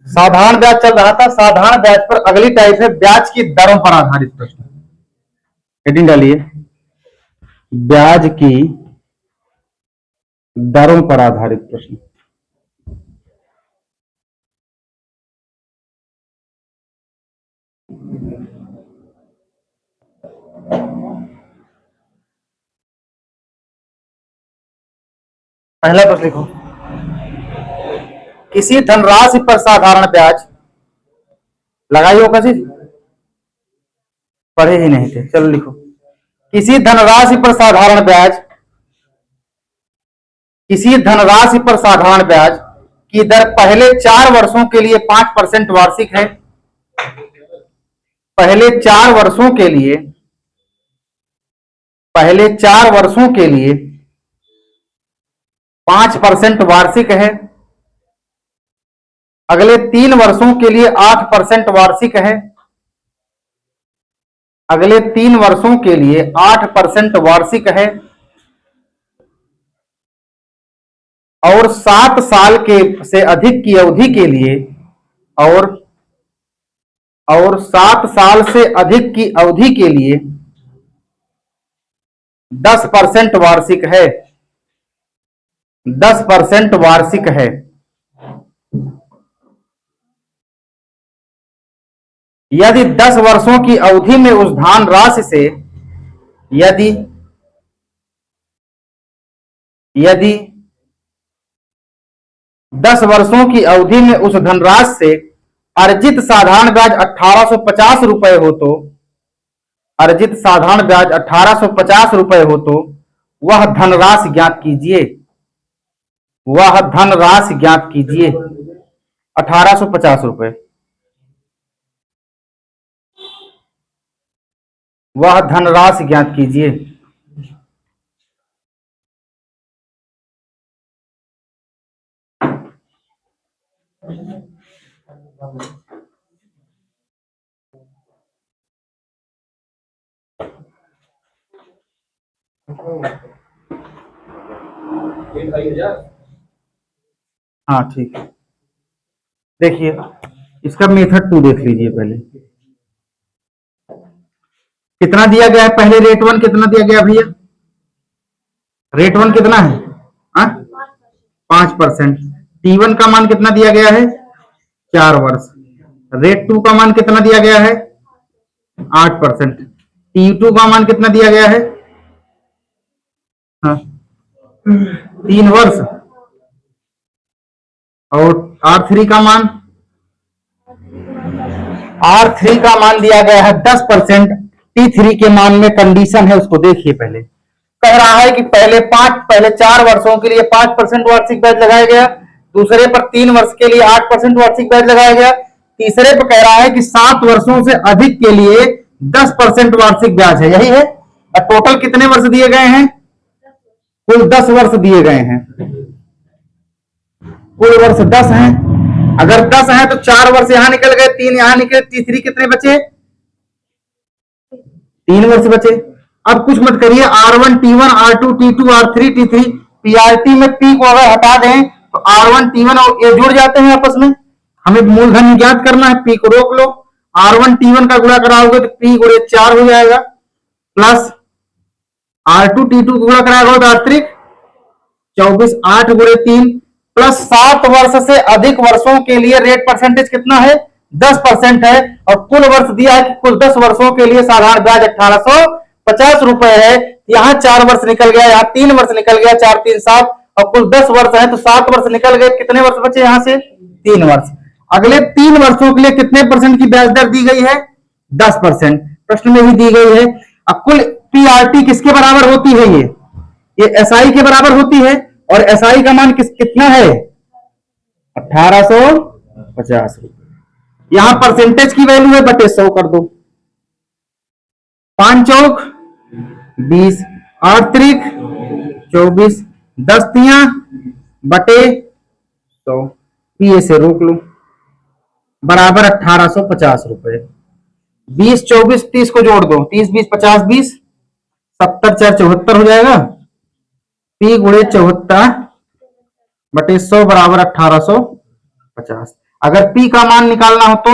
साधारण ब्याज चल रहा था। साधारण ब्याज पर अगली टाइप है ब्याज की दरों पर आधारित प्रश्न। हेडिंग डालिए, ब्याज की दरों पर आधारित प्रश्न। पहला प्रश्न लिखो, किसी धनराशि पर साधारण ब्याज लगाइए कैसे, पढ़े ही नहीं थे, चलो लिखो, किसी धनराशि पर साधारण ब्याज, किसी धनराशि पर साधारण ब्याज की दर पहले 4 वर्षों के लिए 5% वार्षिक है। पहले 4 वर्षों के लिए, पहले 4 वर्षों के लिए 5% वार्षिक है। अगले 3 वर्षों के लिए 8% वार्षिक है। अगले 3 वर्षों के लिए 8% वार्षिक है। और 7 साल के से अधिक की अवधि के लिए, और 7 साल से अधिक की अवधि के लिए 10% वार्षिक है। 10% वार्षिक है। यदि 10 वर्षों की अवधि में उस धन राशि से, यदि 10 वर्षों की अवधि में उस धनराशि से अर्जित साधारण ब्याज 1850 रुपए हो तो, अर्जित साधारण ब्याज 1850 रुपए हो तो वह धनराशि ज्ञात कीजिए। वह धनराशि ज्ञात कीजिए। 1850 रुपए, वह धनराशि ज्ञात कीजिए। हाँ ठीक है, देखिए इसका मेथड 2 देख लीजिए। पहले कितना दिया गया है, पहले रेट 1 कितना दिया गया भैया, रेट 1 कितना है, 5%। T1 का मान कितना दिया गया है, 4 वर्ष। रेट 2 का मान कितना दिया गया है, 8%। T2 का मान कितना दिया गया है, 3 वर्ष। और R3 का मान, R3 का मान दिया गया है 10%। T3 के मान में कंडीशन है, उसको देखिए। पहले कह रहा है कि पहले 4 वर्षों के लिए 5% वार्षिक ब्याज लगाया गया। दूसरे पर 3 वर्ष के लिए 8% वार्षिक ब्याज लगाया गया। तीसरे पर कह रहा है कि 7 वर्षों से अधिक के लिए 10% वार्षिक ब्याज है, यही है। और टोटल कितने वर्ष दिए गए हैं, कुल 10 वर्ष दिए गए हैं। कुल वर्ष 10 हैं। अगर 10 हैं तो 4 वर्ष यहां निकल गए, 3 यहां निकले, तीसरी कितने बचे, 3 वर्ष बचे। अब कुछ मत करिए, R1 T1 R2 T2 R3 T3, PRT में पी को अगर हटा दें तो R1 T1 और ये जुड़ जाते हैं आपस में। हमें मूलधन ज्ञात करना है, पी को रोक लो। R1 T1 का गुणा कराओगे तो पी गुणे 4 हो जाएगा, प्लस R2 T2 को गुणा कराओगे तो अतिरिक्त 24, 8 गुणे 3, प्लस 7 वर्ष से अधिक वर्षों के लिए रेट परसेंटेज कितना है, 10% है। और कुल वर्ष दिया है कि कुल 10 वर्षों के लिए साधारण ब्याज 1850 रुपए है। यहाँ 4 वर्ष निकल गया, यहाँ 3 वर्ष निकल गया, 4 3 7, और कुल 10 वर्ष है तो 7 वर्ष निकल गए। कितने वर्ष बचे यहाँ से, 3 वर्ष। अगले 3 वर्षों के लिए कितने परसेंट की ब्याज दर दी गई है, 10%। प्रश्न में भी दी गई है। अब कुल पीआरटी किसके बराबर होती है, ये एसआई के बराबर होती है। और एसआई का मान कितना है, 1850 रुपए। यहां परसेंटेज की वैल्यू है बटे 100 कर दो, 5 चौक 20, 8 त्रिक 24, 10 तिया बटे 100, पीए से रोक लो, बराबर 1850 रुपए। 20 24 30 को जोड़ दो, 30 20 50 20, 70 4 74 हो जाएगा। पी गुणे 74 बटे 100 बराबर 1850। अगर P का मान निकालना हो तो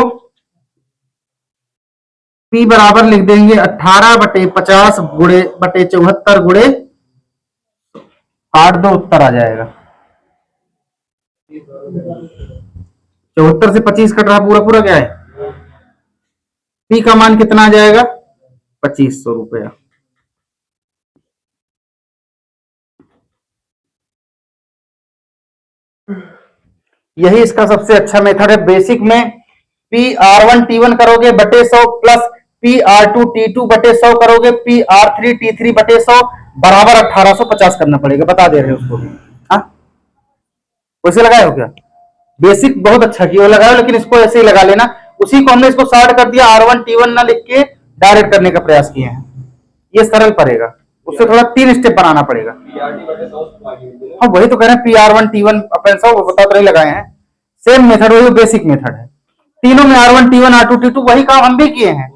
P बराबर लिख देंगे 18/50 गुणे बटे 74 गुणे 8, 2 उत्तर आ जाएगा। 74 से 25 कट रहा, पूरा पूरा क्या है? P का मान कितना आ जाएगा? 2500 रुपया। यही इसका सबसे अच्छा मेथड है। बेसिक में PR1T1 करोगे बटे 100 प्लस PR2T2 बटे 100 करोगे, PR3T3 बटे 100 बराबर 1850 करना पड़ेगा। बता दे रहे हो उसको। हाँ, वैसे लगाए हो क्या? बेसिक बहुत अच्छा किया लगाओ, लेकिन इसको ऐसे ही लगा लेना। उसी को हमने इसको शॉर्ट कर दिया, R1T1 ना लिख के डायरेक्ट करने का प्रयास किए हैं। ये सरल पड़ेगा, उससे थोड़ा 3 स्टेप बनाना पड़ेगा। हाँ, वही तो कह रहे हैं, PR1T1 अपन सब बता तो नहीं लगाए हैं। सेम मेथड, वही बेसिक मेथड है। तीनों में R1T1 R2T2 वही काम हम भी किए हैं।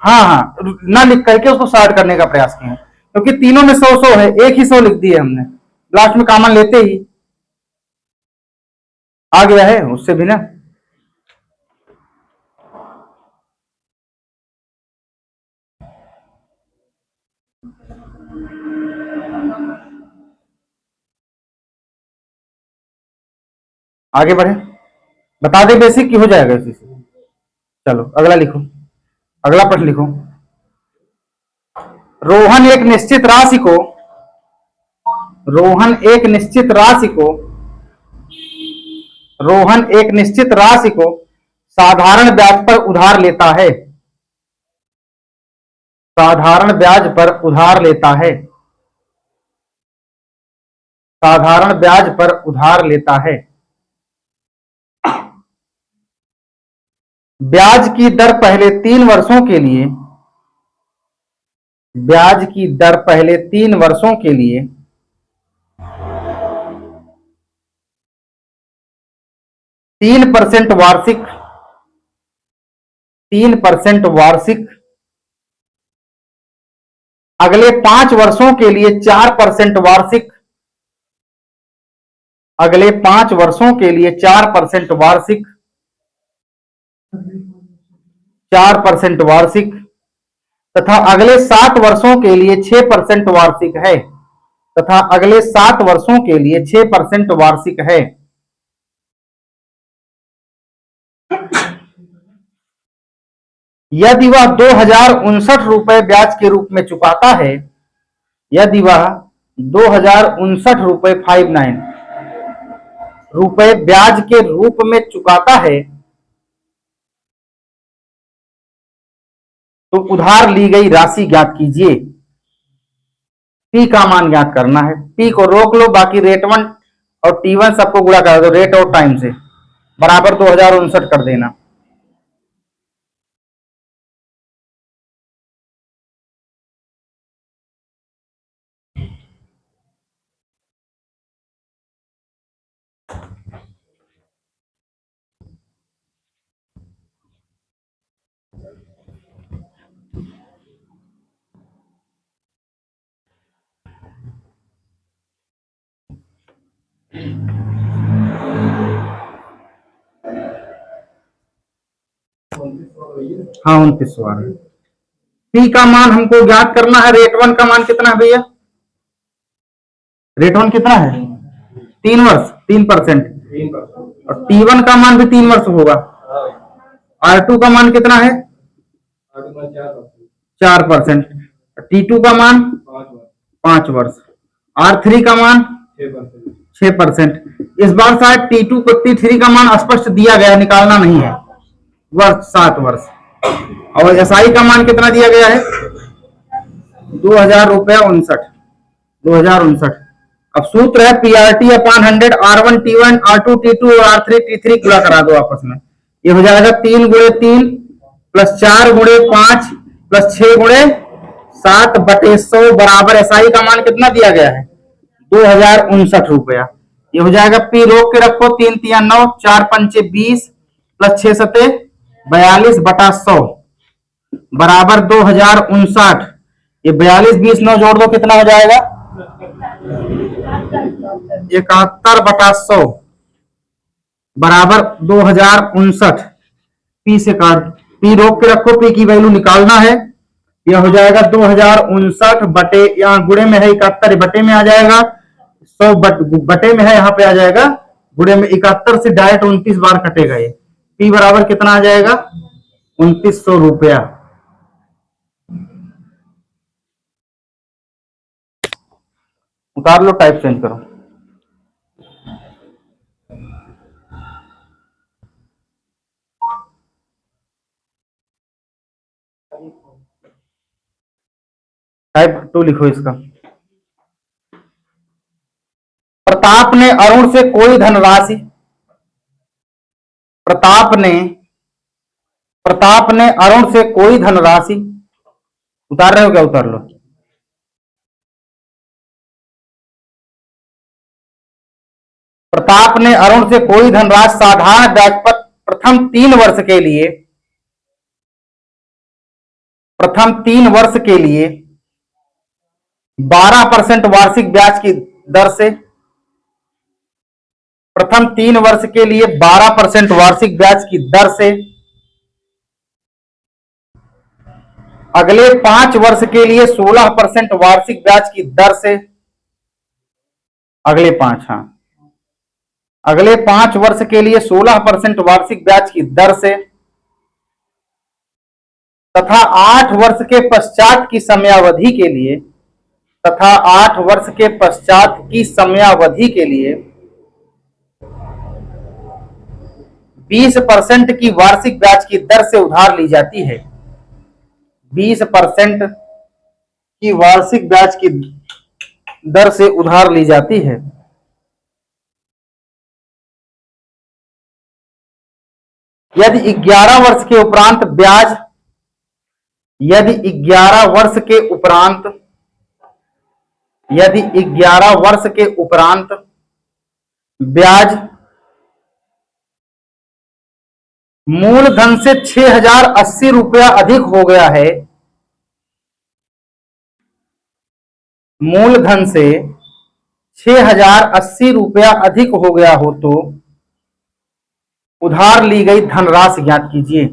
हाँ हाँ, ना लिख करके उसको शॉर्ट करने का प्रयास किए हैं, क्योंकि तीनों में 100 है, एक ही 100 लिख दिए हमने, लास्ट में कॉमन लेते ही आ गया है उससे भी ना। आगे बढ़े, बता दे बेसिक की हो जाएगा इसी से। चलो अगला लिखो, अगला प्रश्न लिखो। रोहन एक निश्चित राशि को रोहन एक निश्चित राशि को रोहन एक निश्चित राशि को साधारण ब्याज पर उधार लेता है। साधारण ब्याज पर उधार लेता है। साधारण ब्याज पर उधार लेता है। ब्याज की दर पहले 3 वर्षों के लिए ब्याज की दर पहले 3 वर्षों के लिए 3% वार्षिक 3% वार्षिक, अगले 5 वर्षों के लिए 4% वार्षिक, अगले 5 वर्षों के लिए 4% वार्षिक, 4% वार्षिक, तथा अगले 7 वर्षों के लिए 6% वार्षिक है। तथा अगले 7 वर्षों के लिए 6% वार्षिक है। यदि वह 2059 ब्याज के रूप में चुकाता है, यदि वह 2059 रुपए ब्याज के रूप में चुकाता है, तो उधार ली गई राशि ज्ञात कीजिए। P का मान ज्ञात करना है। P को रोक लो, बाकी रेट 1 और T1 सबको गुणा कर दो रेट और टाइम से, बराबर 2059 कर देना। हाँ, 29 आ रहा है। P का मान हमको ज्ञात करना है। रेट 1 का मान कितना है भैया? रेट 1 कितना है? 3 वर्ष, 3%। और T1 का मान भी 3 वर्ष होगा। R2 का मान कितना है? 4%। T2 का मान 5 वर्ष। R3 का मान 6%। इस बार शायद T3 का मान स्पष्ट दिया गया, निकालना नहीं है। वर्ष 7 वर्ष। और SI का मान कितना दिया गया है? 2059। अब सूत्र है PRT/100 R1T1 R2T2 और R3T3 गुणा करा दो आपस में। ये हो जाएगा 3 गुणे 3 प्लस 4 गुणे 5 प्लस 6 गुणे 7 बटे 100 बराबर SI का मान कितना दिया गया है? 2059 रुपया। ये हो जाएगा P रोक के रखो, 3 तिया 9, 4 पंचे 20 प्लस 6 सते 42 बटा 100 बराबर 2059। ये 42 20 9 जोड़ दो, कितना हो जाएगा? 71 बटा 100। बराबर 2059, पी से काट, पी रोक के रखो, पी की वैल्यू निकालना है। यह हो जाएगा 2059 बटे, यहाँ गुणे में है 71, बटे में आ जाएगा 100, बटे में है, यहाँ पे आ जाएगा गुणे में 71 से डायरेक्ट 29 बार कटेगा ये। पी बराबर कितना आ जाएगा? 2900 रुपया। उतार लो, टाइप चेंज करो। टाइप 2 लिखो इसका। प्रताप ने अरुण से कोई धनराशि, प्रताप ने अरुण से कोई धनराशि, उतार रहे हो क्या? उतार लो। प्रताप ने अरुण से कोई धनराशि साधारण ब्याज पर प्रथम 3 वर्ष के लिए 12% वार्षिक ब्याज की दर से, प्रथम 3 वर्ष के लिए 12% वार्षिक ब्याज की दर से, अगले 5 वर्ष के लिए 16% वार्षिक ब्याज की दर से, अगले 5 वर्ष के लिए 16% वार्षिक ब्याज की दर से, तथा 8 वर्ष के पश्चात की समयावधि के लिए, 20% की वार्षिक ब्याज की दर से उधार ली जाती है। 20% की वार्षिक ब्याज की दर से उधार ली जाती है। यदि 11 वर्ष के उपरांत ब्याज, यदि 11 वर्ष के उपरांत ब्याज मूलधन से 6080 रुपया अधिक हो गया है, मूलधन से 6080 रुपया अधिक हो गया हो तो उधार ली गई धनराशि ज्ञात कीजिए।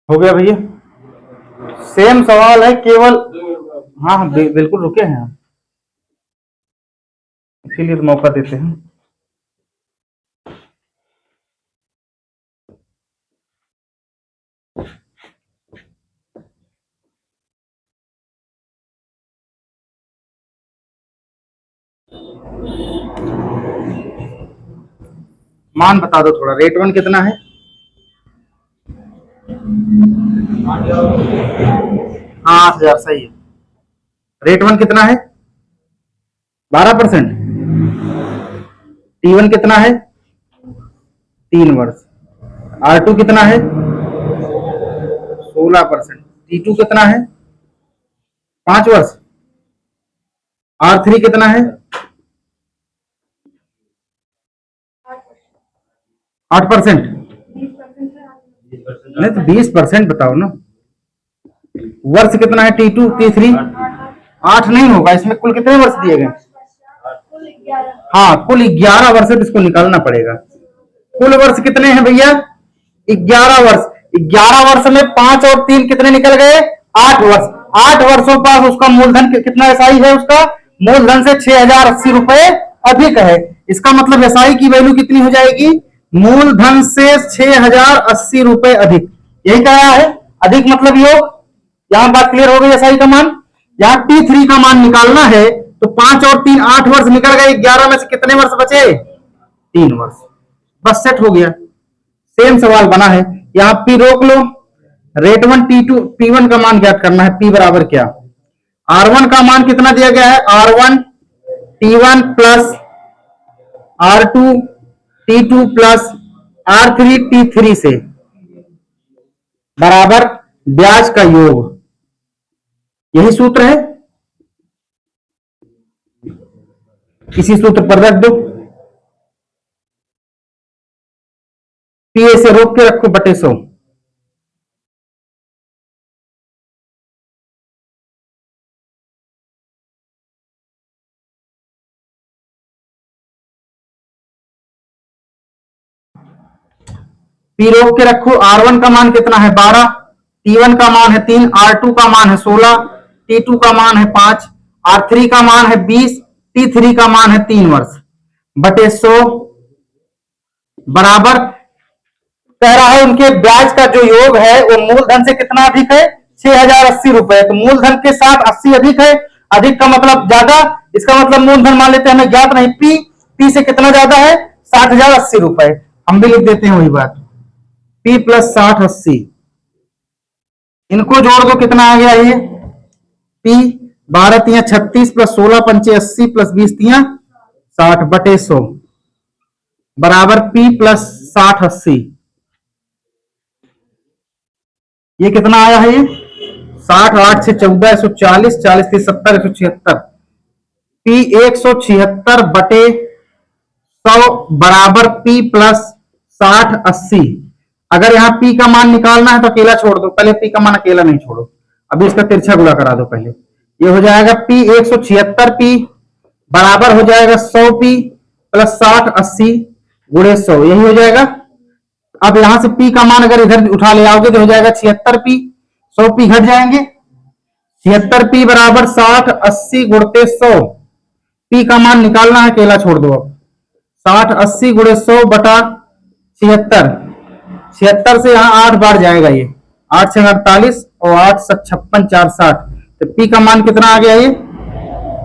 हो गया भैया? सेम सवाल है, केवल हाँ हाँ बिल्कुल रुके हैं हम, इसीलिए तो मौका देते हैं। मान बता दो थोड़ा, रेट 1 कितना है? 8000, सही है। रेट 1 कितना है? 12%। T1 कितना है? 3 वर्ष। R2 कितना है? 16%। T2 कितना है? 5 वर्ष। R3 कितना है? 8%। नहीं तो 20% बताओ ना। वर्ष कितना है T2 T3? 8 नहीं होगा, इसमें कुल कितने वर्ष दिए गए? हाँ, कुल 11 वर्ष है, तो इसको निकालना पड़ेगा। कुल वर्ष कितने हैं भैया? 11 वर्ष। 11 वर्ष में 5 और 3 कितने निकल गए? 8 वर्ष। 8 वर्षों पास उसका मूलधन कितना एसआई है? उसका मूलधन से 6080 रुपए अधिक है। इसका मतलब एसआई की वैल्यू कितनी हो जाएगी? मूलधन से 6080 रुपए अधिक। यही कहा है, अधिक मतलब योग। यहां बात क्लियर हो गई एसआई का मान। यहां T3 का मान निकालना है, तो 5 और 3 8 वर्ष निकल गए, 11 में से कितने वर्ष बचे? 3 वर्ष। बस सेट हो गया, सेम सवाल बना है। यहां पी रोक लो। रेट 1 T2 P1 का मान ज्ञात करना है। P बराबर क्या? R1 का मान कितना दिया गया है? R1 T1 plus R2 T2 plus R3T3 से बराबर ब्याज का योग, यही सूत्र है। इसी सूत्र पर रख दो, पीए से रोक के रखो बटे 100। पी रोक के रखो। R1 का मान कितना है 12, T1 का मान है 3, R2 का मान है 16, T2 का मान है 5, R3 का मान है 20, T3 का मान है 3 वर्ष बटे 100 बराबर कह रहा है उनके ब्याज का जो योग है वो मूलधन से कितना अधिक है 6080 रुपए। तो मूलधन के साथ 80 अधिक है, अधिक का मतलब ज्यादा, इसका मतलब मूलधन मान लेते हैं हमें ज्ञात नहीं, पी से कितना ज्यादा है 6080 रुपए। हम भी लिख देते हैं वही बात, P प्लस 6080, इनको जोड़ दो कितना आ गया ये P 12 तिया 36 प्लस 16 पंचे 80 प्लस 20 तिया 60 बटे 100 बराबर P प्लस 6080। ये कितना आया है ये 60 8 से 14 140 40 से 70 176, P 176 बटे 100 बराबर P प्लस 6080। अगर यहाँ P का मान निकालना है तो अकेला छोड़ दो, पहले P का मान अकेला नहीं छोड़ो, अभी इसका तिरछा गुणा करा दो पहले। ये हो जाएगा P 176 P बराबर हो जाएगा 100 P प्लस 6080 गुणे 100, यही हो जाएगा। अब यहां से P का मान अगर इधर उठा ले आओगे तो हो जाएगा 76 P, 100 P घट जाएंगे, 76 P बराबर 6080 गुणते 100। P का मान निकालना है, अकेला छोड़ दो। अब 6080 गुणे 100 बटा 76, 76 से यहाँ 8 बार जाएगा, ये 8 से 48 और 8 से 56 4 60, तो P का मान कितना आ गया ये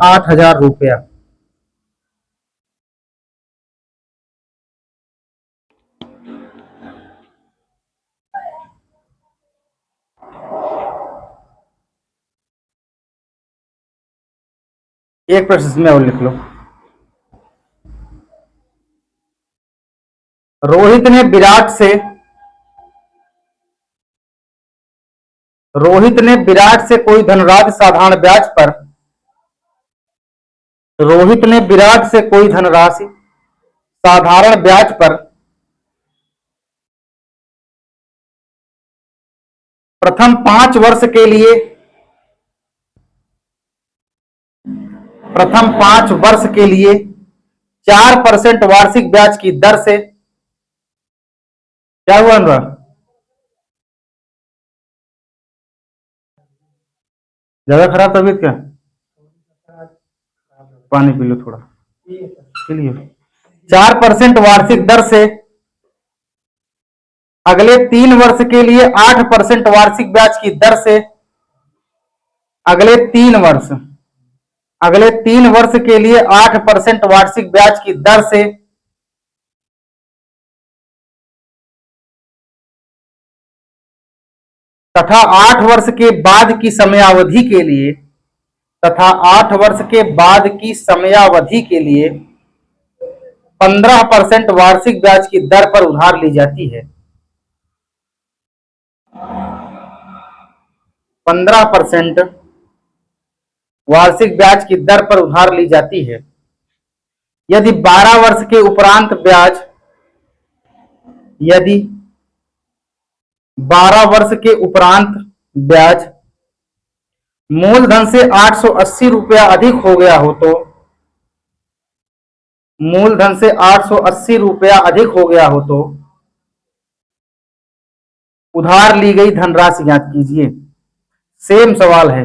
8000 रुपया। एक प्रश्न इसमें और लिख लो, रोहित ने विराट से कोई धनराशि साधारण ब्याज पर, रोहित ने विराट से कोई धनराशि साधारण ब्याज पर प्रथम 5 वर्ष के लिए 4% वार्षिक ब्याज की दर से, क्या हुआ अनुराग, ज्यादा खराब तबीयत क्या, पानी पी लो थोड़ा, पी लियो। 4% वार्षिक दर से अगले 3 वर्ष के लिए 8% वार्षिक ब्याज की दर से, अगले 3 वर्ष के लिए 8% वार्षिक ब्याज की दर से तथा 8 वर्ष के बाद की समयावधि के लिए 15% वार्षिक ब्याज की दर पर उधार ली जाती है। 15% वार्षिक ब्याज की दर पर उधार ली जाती है। यदि 12 वर्ष के उपरांत ब्याज मूलधन से 880 रुपया अधिक हो गया हो तो, उधार ली गई धनराशि ज्ञात कीजिए। सेम सवाल है,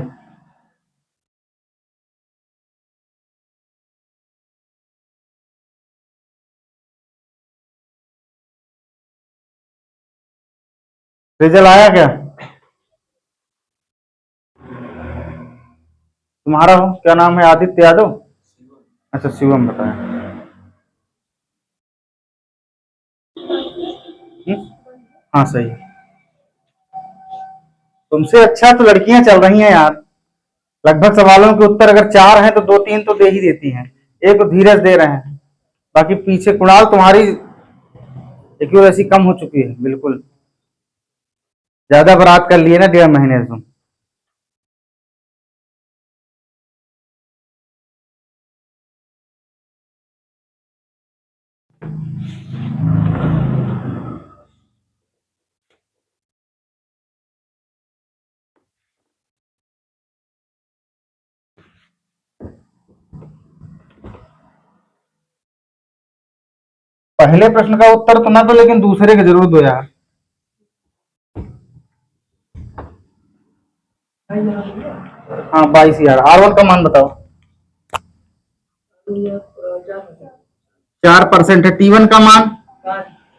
रिजल्ट आया क्या तुम्हारा, हो क्या नाम है, आदित्य यादव, अच्छा शिवम बताया। हाँ सही, तुमसे अच्छा तो लड़कियां चल रही हैं यार, लगभग सवालों के उत्तर अगर 4 हैं तो 2-3 तो दे ही देती हैं, एक तो धीरज दे रहे हैं, बाकी पीछे कुणाल तुम्हारी एक्यूरेसी कम हो चुकी है, बिल्कुल ज्यादा बर्बाद कर लिए ना 1.5 महीने से। पहले प्रश्न का उत्तर तो ना दो, लेकिन दूसरे के जरूर दो यार। हाँ 22,000। R1 का मान बताओ। 4% है। T1 का मान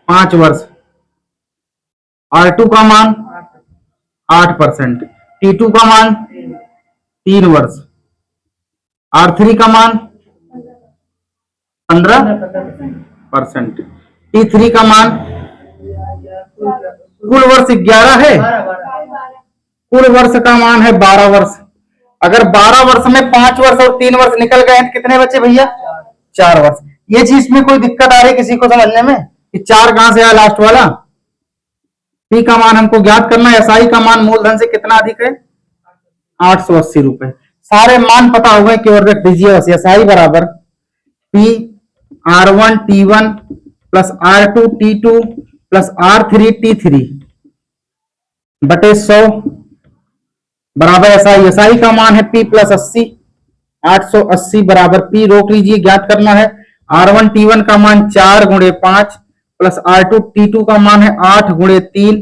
5 वर्ष। R2 का मान 8%। T2 का मान 3 वर्ष। R3 का मान 15%। T3 का मान, कुल वर्ष 11 है, कुल वर्ष का मान है 12 वर्ष। अगर 12 वर्ष में 5 वर्ष और 3 वर्ष निकल गए तो कितने बचे भैया? 4 वर्ष। ये चीज में कोई दिक्कत आ रही किसी को समझने में कि 4 कहां से आया लास्ट वाला? पी का मान हमको ज्ञात करना है। एसआई का मान मूलधन से कितना अधिक है? 880 रुपए। सारे मान पता हो गए, केवल रख दीजिए बस। एसआई बराबर P R1 T1 plus R2 T2 plus R3 T3 बटे 100 बराबर एसआई। एसआई का मान है P प्लस 80, 880 बराबर P रोक लीजिए, ज्ञात करना है। R1 T1 का मान 4 × 5 प्लस R2 T2 का मान है 8 × 3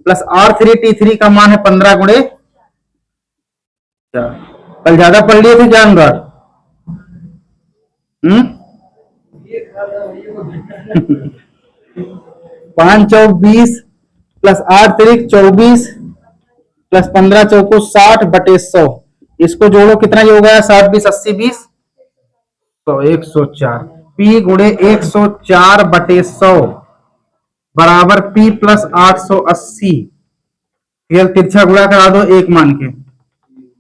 प्लस R3 T3 का मान है 15 × 4। कल ज्यादा पढ़ लिए थे क्या अनुराग? 5 चौक 20 प्लस 8 तिरिक 24 प्लस 15 चौको 60 बटे 100। इसको जोड़ो, कितना ये हो गया? 60 20 80 20 तो 104। P गुणे 104 बटे 100 बराबर P प्लस 880। केवल तिरछा गुणा करा दो एक मान के,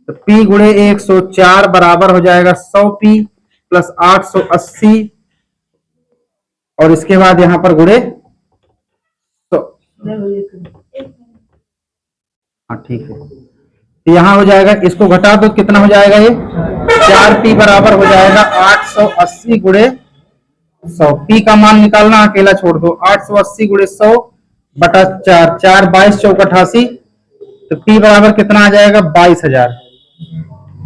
तो P गुणे 104 बराबर हो जाएगा 100P प्लस 880 और इसके बाद यहां पर गुणे तो हाँ ठीक है। तो यहां हो जाएगा, इसको घटा दो, कितना हो जाएगा ये? 4P बराबर हो जाएगा 880 गुणे 100। P का मान निकालना, अकेला छोड़ दो। 880 गुणे 100 बटा 4, 4 22 चौक 88, तो P बराबर कितना आ जाएगा? 22,000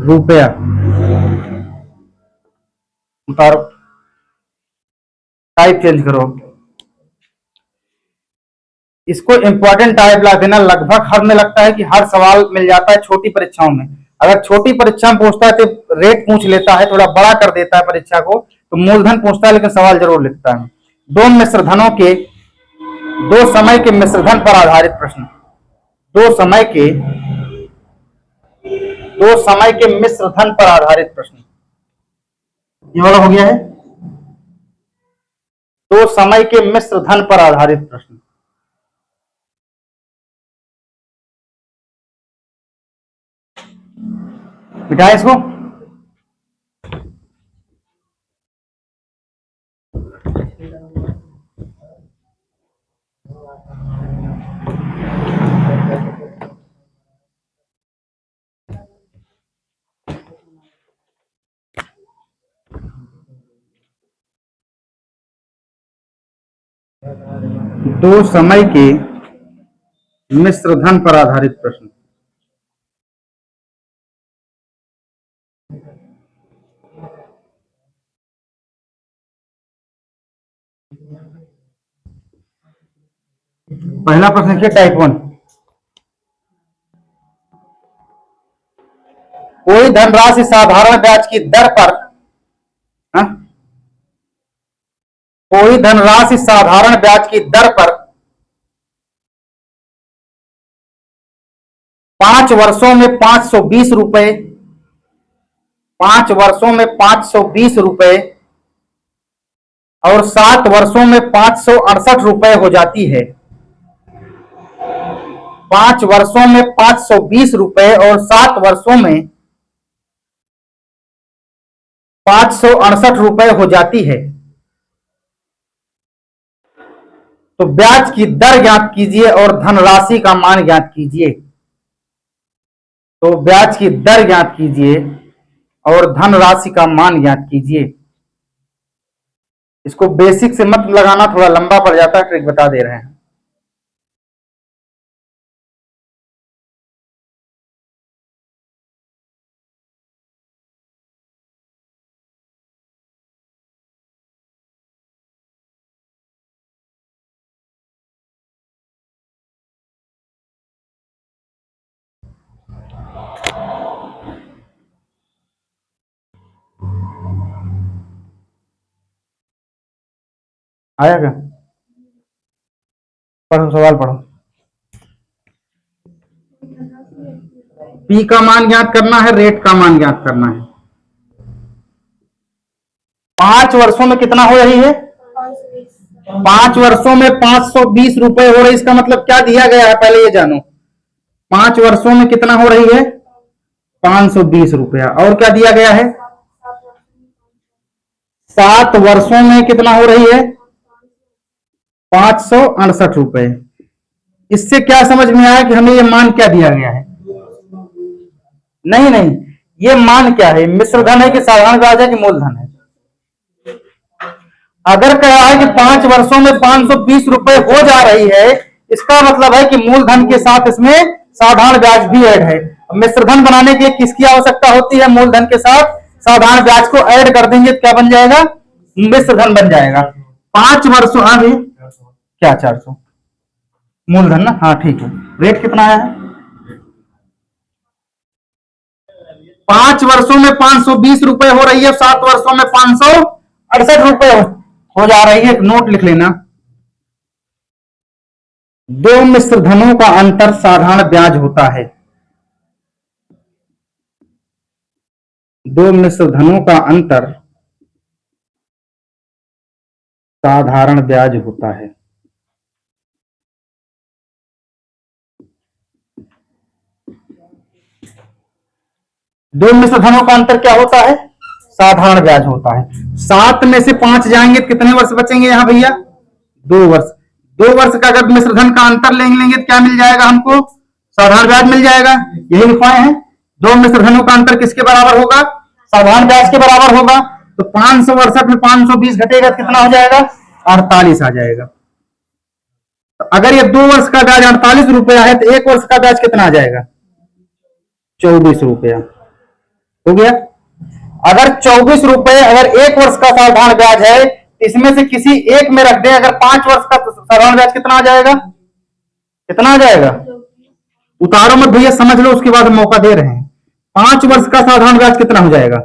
रुपया। उतारो, टाइप चेंज करो। इसको इंपॉर्टेंट टाइप ला देना। लगभग हर में लगता है कि हर सवाल मिल जाता है छोटी परीक्षाओं में। अगर छोटी परीक्षा में पूछता है तो रेट पूछ लेता है, थोड़ा बड़ा कर देता है परीक्षा को, तो मूलधन पूछता है लेकिन सवाल जरूर लिखता है। दो मिश्रधनों के, दो समय के मिश्रधन पर आधारित प्रश्न। दो समय के, दो समय के मिश्रधन पर आधारित प्रश्न ये वाला हो गया है। दो समय के मिश्रधन पर आधारित प्रश्न। मिटाए इसको। दो समय के मिश्रधन पर आधारित प्रश्न। पहला प्रश्न देखिए, टाइप 1। कोई धनराशि साधारण ब्याज की दर पर, हा? कोई धनराशि साधारण ब्याज की दर पर 5 वर्षों में 520 रुपए, 5 वर्षों में 520 रुपए और 7 वर्षों में 568 रुपए हो जाती है। 5 वर्षों में 520 रुपए और 7 वर्षों में 568 रुपए हो जाती है। तो ब्याज की दर ज्ञात कीजिए और धनराशि का मान ज्ञात कीजिए। तो ब्याज की दर ज्ञात कीजिए और धनराशि का मान ज्ञात कीजिए। इसको बेसिक से मत लगाना, थोड़ा लंबा पड़ जाता है, ट्रिक बता दे रहे हैं। आया क्या? पढ़ो, सवाल पढ़ो। पी का मान ज्ञात करना है, रेट का मान ज्ञात करना है। 5 वर्षों में कितना हो रही है? 5 वर्षों में 520 रुपए हो रही। इसका मतलब क्या दिया गया है पहले ये जानो। 5 वर्षों में कितना हो रही है? 520 रुपया। और क्या दिया गया है? 7 वर्षों में कितना हो रही है? 568 रुपए। इससे क्या समझ में आया कि हमें ये मान क्या दिया गया है? नहीं नहीं, ये मान क्या है? मिश्र धन है कि साधारण ब्याज है कि मूलधन है? अगर कहा है कि 5 वर्षों में 520 रुपए हो जा रही है, इसका मतलब है कि मूलधन के साथ इसमें साधारण ब्याज भी ऐड है। मिश्र धन बनाने के लिए किसकी आवश्यकता होती है? मूलधन के साथ साधारण ब्याज को ऐड कर देंगे तो क्या बन जाएगा? मिश्र धन बन जाएगा। 5 वर्षों अभी क्या 400 मूलधन ना? हाँ ठीक है। रेट कितना आया है? 5 वर्षों में 520 रुपए हो रही है, 7 वर्षों में 568 रुपए हो जा रही है। एक नोट लिख लेना। दो मिश्र धनों का अंतर साधारण ब्याज होता है। दो मिश्र धनों का अंतर साधारण ब्याज होता है। दो मिश्र धनों का अंतर क्या होता है? साधारण ब्याज होता है। 7 में से 5 जाएंगे तो कितने वर्ष बचेंगे यहां भैया? 2 वर्ष। 2 वर्ष का अगर मिश्र धन का अंतर लेंगे तो क्या मिल जाएगा हमको? साधारण ब्याज मिल जाएगा। यही लिखवाए हैं। दो मिश्र धनों का अंतर किसके बराबर होगा? साधारण ब्याज के बराबर होगा। तो 568 में 520 घटेगा कितना हो जाएगा? 48 आ जाएगा। तो अगर ये 2 वर्ष का ब्याज 48 रुपया है तो 1 वर्ष का ब्याज कितना आ जाएगा? 24 रुपया। हो गया। अगर 24 रुपए अगर 1 वर्ष का साधारण ब्याज है, इसमें से किसी एक में रख दें। अगर 5 वर्ष का साधारण ब्याज कितना आ जाएगा? कितना आ जाएगा? उतारो मत भैया, समझ लो, उसके बाद मौका दे रहे हैं। 5 वर्ष का साधारण ब्याज कितना हो जाएगा?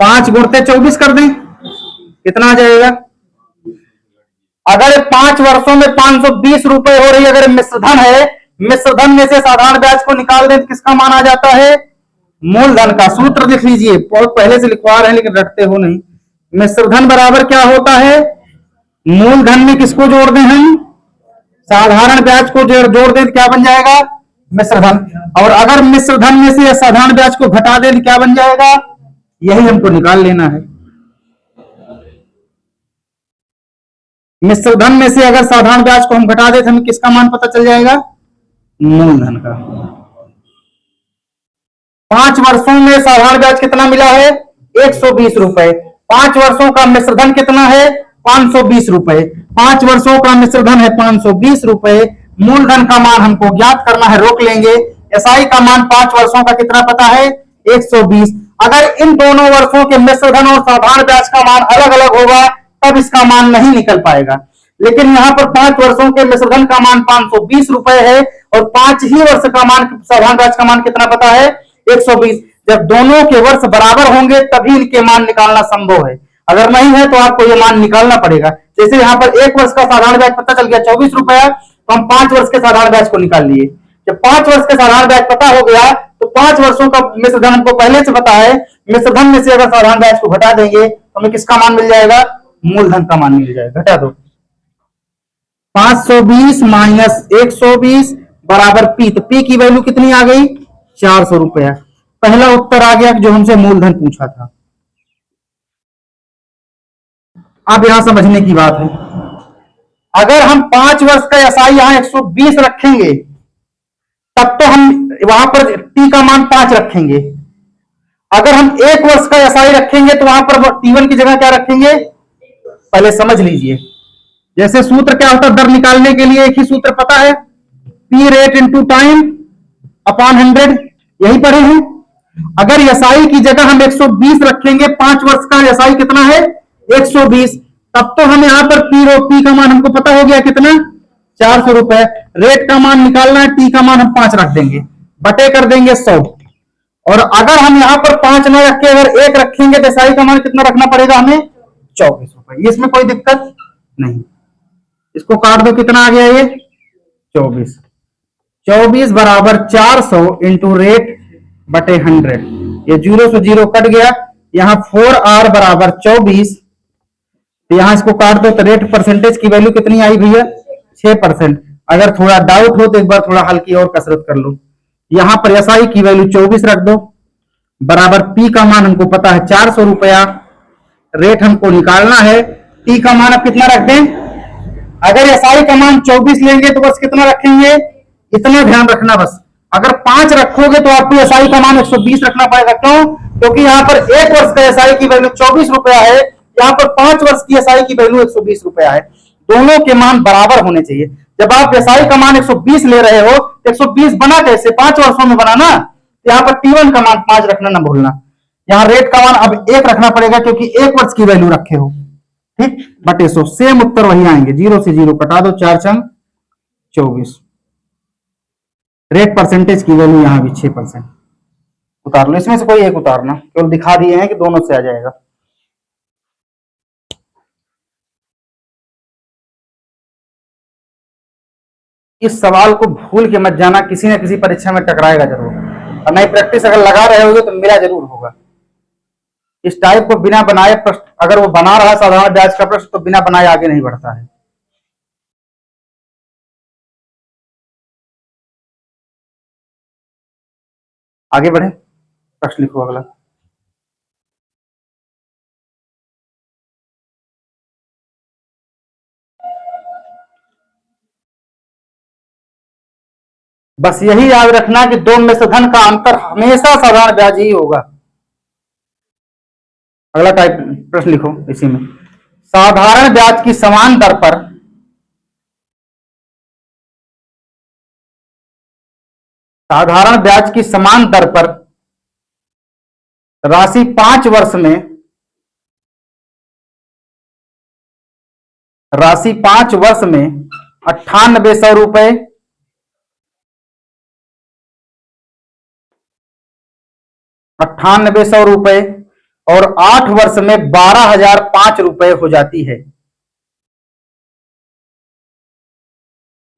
5 गुणते 24 कर दें, कितना आ जाएगा? अगर 5 वर्षों में 520 रुपए हो रही, अगर मिश्र धन है, मिश्र धन में से साधारण ब्याज को निकाल दें तो किसका मान आ जाता है? मूलधन का। सूत्र लिख लीजिए, बहुत पहले से लिखवा रहे हैं लेकिन रखते हो नहीं। मिश्र धन बराबर क्या होता है? मूलधन में किसको जोड़ दें हम? साधारण ब्याज को जोड़ दें तो क्या बन जाएगा? मिश्र धन। और अगर मिश्र धन में से साधारण ब्याज को घटा दें तो क्या बन जाएगा? यही हमको निकाल लेना है। मिश्र धन में से अगर साधारण ब्याज को हम घटा दें तो हमें किसका मान पता चल जाएगा? मूलधन का। 5 वर्षों में साधारण ब्याज कितना मिला है? 120 रुपए। 5 वर्षों का मिश्र धन कितना है? 520 रुपए। 5 वर्षों का मिश्र धन है 520 रुपए। मूलधन का मान हमको ज्ञात करना है, रोक लेंगे। एसआई का मान 5 वर्षों का कितना पता है? 120। अगर इन दोनों वर्षों के मिश्र धन और साधारण ब्याज का मान अलग अलग होगा तब इसका मान नहीं निकल पाएगा। लेकिन यहाँ पर 5 वर्षों के मिश्र धन का मान 520 रुपए है और 5 ही वर्ष का मान साधारण ब्याज का मान कितना पता है? 120। जब दोनों के वर्ष बराबर होंगे तभी इनके मान निकालना संभव है। अगर नहीं है तो आपको ये मान निकालना पड़ेगा। जैसे यहाँ पर 1 वर्ष का साधारण ब्याज पता चल गया 24 रुपया, तो हम 5 वर्ष के साधारण ब्याज को निकाल लिए। जब 5 वर्ष के साधारण ब्याज पता हो गया तो 5 वर्षों का मिश्र धन हमको पहले से पता है। मिश्र धन में से अगर साधारण ब्याज को घटा देंगे तो हमें किसका मान मिल जाएगा? मूलधन का मान मिल जाएगा। घटा दो। 520 माइनस 120 बराबर पी। तो पी की वैल्यू कितनी आ गई? 400 रुपया। पहला उत्तर आ गया जो हमसे मूलधन पूछा था। अब यहां समझने की बात है, अगर हम 5 वर्ष का एसआई यहां 120 रखेंगे, तब तो हम वहां पर टी का मान 5 रखेंगे। अगर हम 1 वर्ष का एसआई रखेंगे तो वहां पर T1 की जगह क्या रखेंगे, पहले समझ लीजिए। जैसे सूत्र क्या होता है दर निकालने के लिए, एक ही सूत्र पता है, P rate into time upon 100, यही पढ़े हैं। अगर एसआई की जगह हम 120 रखेंगे, 5 वर्ष का एसआई कितना है 120, तब तो हम यहां पर पी का मान हमको पता हो गया कितना, 400 रुपए। रेट का मान निकालना है, टी का मान हम 5 रख देंगे, बटे कर देंगे 100। और अगर हम यहां पर 5 न रखे, अगर 1 रखेंगे तो एसआई का मान कितना रखना पड़ेगा हमें, 24 रुपए। इसमें कोई दिक्कत नहीं। इसको काट दो, कितना आ गया ये 24। 24 बराबर 400 इंटू रेट बटे 100। ये 0 से 0 कट गया, यहां 4R बराबर 24। तो यहां इसको काट दो तो रेट परसेंटेज की वैल्यू कितनी आई भैया, 6%। अगर थोड़ा डाउट हो तो एक बार थोड़ा हल्की और कसरत कर लो। यहां पर एसआई की वैल्यू 24 रख दो, बराबर पी का मान हमको पता है 400 रुपया, रेट हमको निकालना है, टी का मान अब कितना रख दें। अगर एसआई का मान 24 लेंगे तो बस कितना रखेंगे, इतना ध्यान रखना बस। अगर 5 रखोगे तो आपको एसआई का मान 120 रखना पड़ेगा। क्यों, क्योंकि यहां पर 1 वर्ष का एसआई की वैल्यू 24 रुपया है, यहां पर 5 वर्ष की एसआई की वैल्यू 120 रुपया है। दोनों के मान बराबर होने चाहिए। जब आप एसआई का मान 120 ले रहे हो, 120 बना कैसे, 5 वर्षों में बना ना। यहाँ पर T1 का मान 5 रखना ना भूलना। यहाँ रेट का मान अब 1 रखना पड़ेगा क्योंकि 1 वर्ष की वैल्यू रखे हो, ठीक, बटे 100। सेम उत्तर वही आएंगे, 0 से 0 कटा दो, 4×24। रेट परसेंटेज की वैल्यू यहां भी 6%। उतार लो, इसमें से कोई एक उतारना, केवल दिखा दिए हैं कि दोनों से आ जाएगा। इस सवाल को भूल के मत जाना, किसी न किसी परीक्षा में टकराएगा जरूर, और नई प्रैक्टिस अगर लगा रहे होगे तो मिला जरूर होगा। इस टाइप को बिना बनाए प्रश्न, अगर वो बना रहा है साधारण ब्याज का प्रश्न, तो बिना बनाए आगे नहीं बढ़ता है। आगे बढ़े, प्रश्न लिखो अगला। बस यही याद रखना कि दो में से धन का अंतर हमेशा साधारण ब्याज ही होगा। अगला टाइप प्रश्न लिखो इसी में, साधारण ब्याज की समान दर पर साधारण ब्याज की समान दर पर राशि 5 वर्ष में, राशि 5 वर्ष में 9800 रुपए, 9800 रुपए और 8 वर्ष में 12,005 रुपए हो जाती है।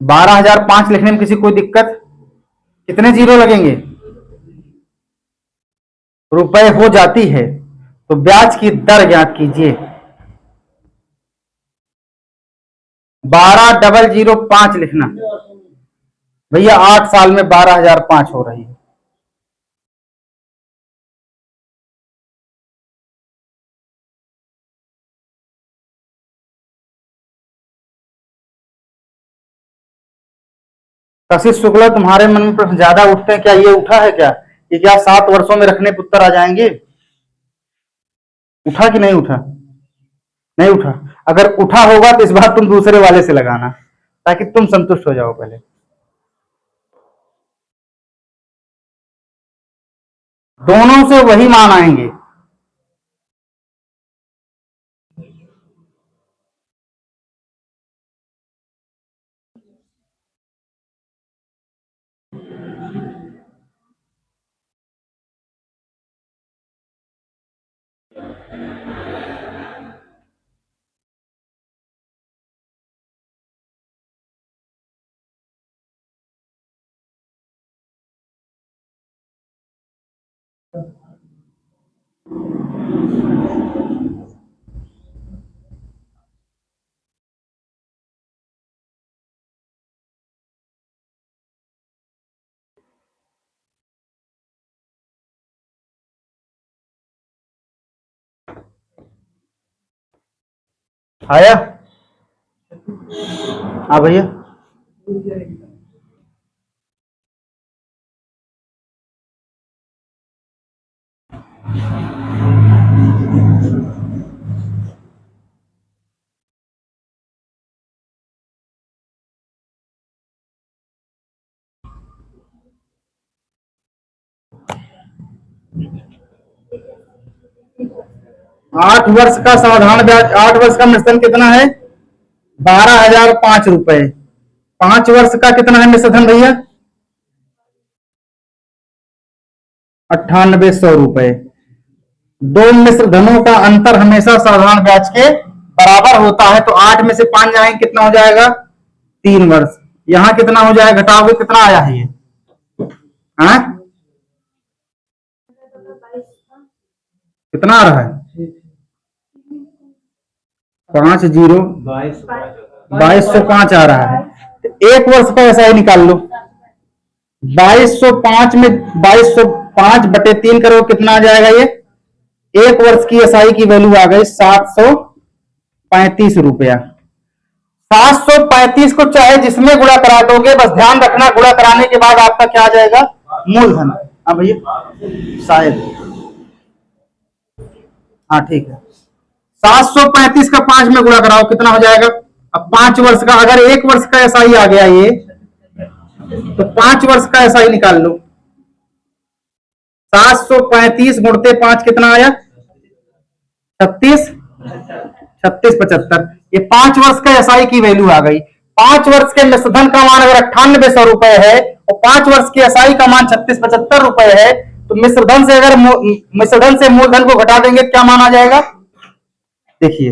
12,005 लिखने में किसी कोई दिक्कत, कितने जीरो लगेंगे, रुपए हो जाती है। तो ब्याज की दर ज्ञात कीजिए। 12,005 लिखना भैया, 8 साल में 12,005 हो रही है। कशिश शुक्ला, तुम्हारे मन में प्रश्न ज्यादा उठते हैं क्या, ये उठा है क्या कि क्या 7 वर्षों में रखने पर उत्तर आ जाएंगे, उठा कि नहीं उठा, नहीं उठा। अगर उठा होगा तो इस बार तुम दूसरे वाले से लगाना, ताकि तुम संतुष्ट हो जाओ पहले। दोनों से वही मान आएंगे। आया, हाँ भैया, 8 वर्ष का साधारण ब्याज, 8 वर्ष का मिश्रण कितना है? 12,005 रुपए। 5 वर्ष का कितना है मिश्रधन भैया? 9800 रुपए। दो मिश्रधनों का अंतर हमेशा साधारण ब्याज के बराबर होता है, तो 8 में से 5 जाएंगे, कितना हो जाएगा? 3 वर्ष। यहाँ कितना हो जाएगा? घटाओगे कितना आया है ये? हाँ, कितना आ रहा है? 50, 2205 आ रहा है। तो 1 वर्ष का ऐसा ही निकाल लो। 2205 में 2205/3 करो, कितना आ जाएगा ये? 1 वर्ष की एसआई की वैल्यू आ गई 735 रुपया। 735 को चाहे जिसमें गुणा करा दोगे, बस ध्यान रखना गुणा कराने के बाद आपका क्या आ जाएगा? मूलधन। हाँ भैया, शायद, हाँ ठीक है। 735 का 5 में गुणा कराओ, कितना हो जाएगा? अब 5 वर्ष का, अगर 1 वर्ष का एसआई आ गया ये, तो 5 वर्ष का एसआई निकाल लो। 735 गुणते 5 कितना आया? 36, 3675। ये 5 वर्ष का एसआई की वैल्यू आ गई। 5 वर्ष के मिश्रधन का मान अगर 9800 रुपए है और 5 वर्ष की एसआई का मान 3675 रुपए है, तो मिश्रधन से अगर मिश्रधन से मूलधन को घटा देंगे, क्या मान आ जाएगा? देखिए,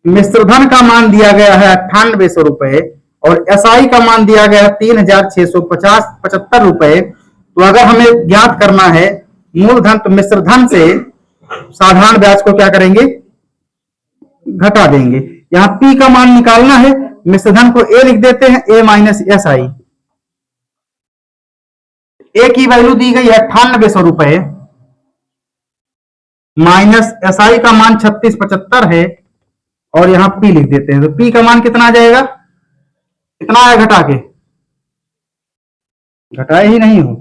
मिश्रधन का मान दिया गया है 9800 रुपए और एसआई का मान दिया गया है 3675 रुपए। तो अगर हमें ज्ञात करना है मूलधन, तो मिश्रधन से साधारण ब्याज को क्या करेंगे? घटा देंगे। यहाँ पी का मान निकालना है, मिश्रधन को ए लिख देते हैं, ए माइनस एस आई। ए की वैल्यू दी गई है 9800 रुपए, माइनस एस आई का मान 3675 है, और यहां पी लिख देते हैं। तो पी का मान कितना आ जाएगा? कितना आया घटा के? घटाए ही नहीं हो।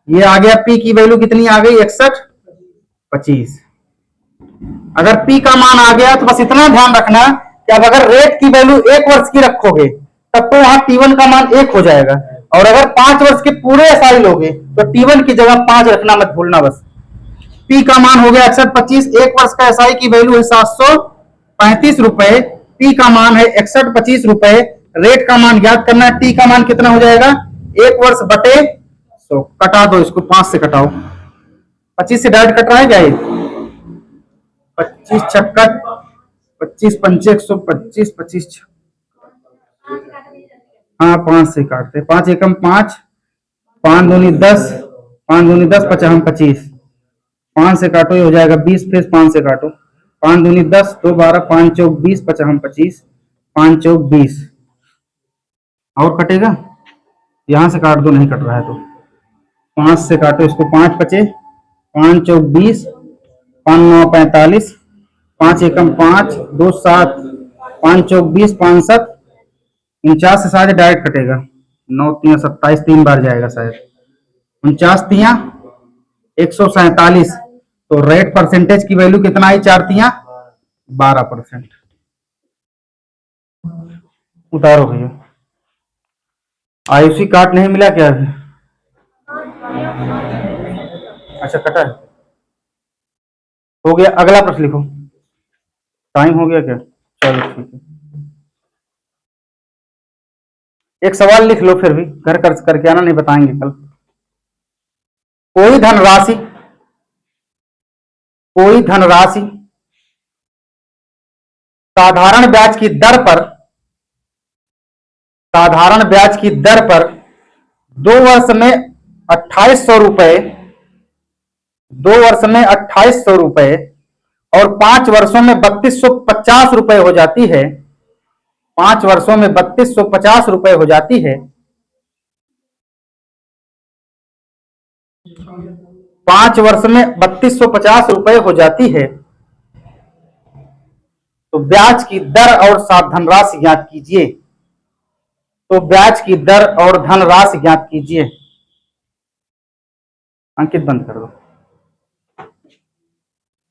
ये आ गया, पी की वैल्यू कितनी आ गई? 6125। अगर पी का मान आ गया तो बस इतना ध्यान रखना कि अब अगर रेट की वैल्यू 1 वर्ष की रखोगे, तब तो वहां T1 का मान 1 हो जाएगा, और अगर 5 वर्ष के पूरे एसआई लोगे तो T1 की जगह 5 रखना, मत भूलना बस। पी का मान हो गया 6125। 1 वर्ष का एसआई की वैल्यू है 735 रुपए, पी का मान है 6125 रुपए। रेट का मान ज्ञात करना है, टी का मान कितना हो जाएगा? 1 वर्ष बटे 100। कटा दो इसको, 5 से कटाओ। 25 से डायरेक्ट कट रहा है क्या ये? 25 छक्का 25 पंचे 125, 25, हाँ 5 से काटते। 5 एकम 5, 5 दूनी 10, 5 दूनी 10, 50 25। 5 से काटो, ये हो जाएगा 20, फिर 5 से काटो। 5 दूनी 10, 2 12, 5 चौक 20, 50 25, 5 चौक 20। और कटेगा? यहां से काट दो, नहीं कट रहा है तो 5 से काटो इसको। 5 बचे, 5 चौक 20, 5 9 45, 5 एकम 5, 2 7, 5 चौक 20, 5 7 49 से शायद डायरेक्ट कटेगा। 9 3 27, 3 बार जाएगा शायद। 49 तिया 147। तो रेट परसेंटेज की वैल्यू कितना आई? 4 तिया 12%। उतारो भैया। आयुषी कार्ड नहीं मिला क्या? अच्छा, कटा है। हो गया, अगला प्रश्न लिखो। टाइम हो गया क्या? चलो ठीक है, एक सवाल लिख लो, फिर भी घर खर्च करके आना, नहीं बताएंगे कल। कोई धनराशि साधारण ब्याज की दर पर 2 वर्ष में 2800 रुपए, 2 वर्ष में 2800 रुपए और 5 वर्षों में 3250 रुपए हो जाती है। 5 वर्षों में 3250 रुपए हो जाती है। 5 वर्ष में 3250 रुपए हो जाती है। तो ब्याज की दर और साथ धनराशि ज्ञात कीजिए। तो ब्याज की दर और धनराशि ज्ञात कीजिए। अंकित बंद कर दो।